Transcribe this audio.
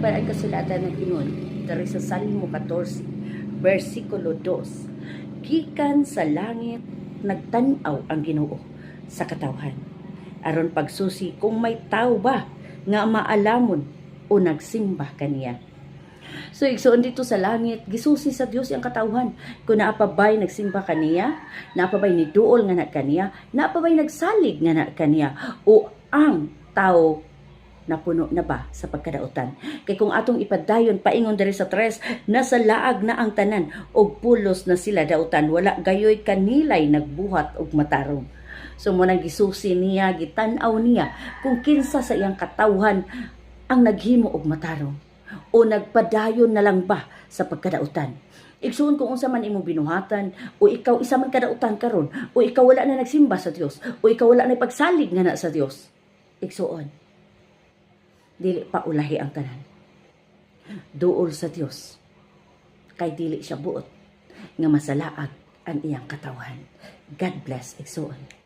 ba ang kasulatan ng ingon dari sa Salmo 14 versikulo 2? Gikan sa langit nagtan-aw ang Ginoo sa katawhan aron pagsusi kung may tao ba nga maalamon o nagsimba kaniya. So igsoon dito sa langit gisusi sa Dios ang katawhan kung naapabay nagsimba kaniya, naapabay ni duol nga na kaniya, naapabay nagsalig nga na kaniya, o ang tao napuno na ba sa pagkadautan. Kay kung atong ipadayon paingon diri sa 3, nasa laag na ang tanan og pulos na sila dautan, wala gayoy kanilay nagbuhat og matarong. So mo nang gisusi niya, gitan-aw niya kung kinsa sa iyang katawhan ang naghimo og matarong o nagpadayon na lang ba sa pagkadautan. Igsuon kung unsa man imo binuhatan, o ikaw isa man kadautan karon, o ikaw wala na nagsimba sa Dios, o ikaw wala na pagsalig nga na sa Dios. Igsuon, dili pa ulahi ang tanan. Duol sa Dios, kay dili siya buot nga masalaag ang iyang katawhan. God bless, igsuon.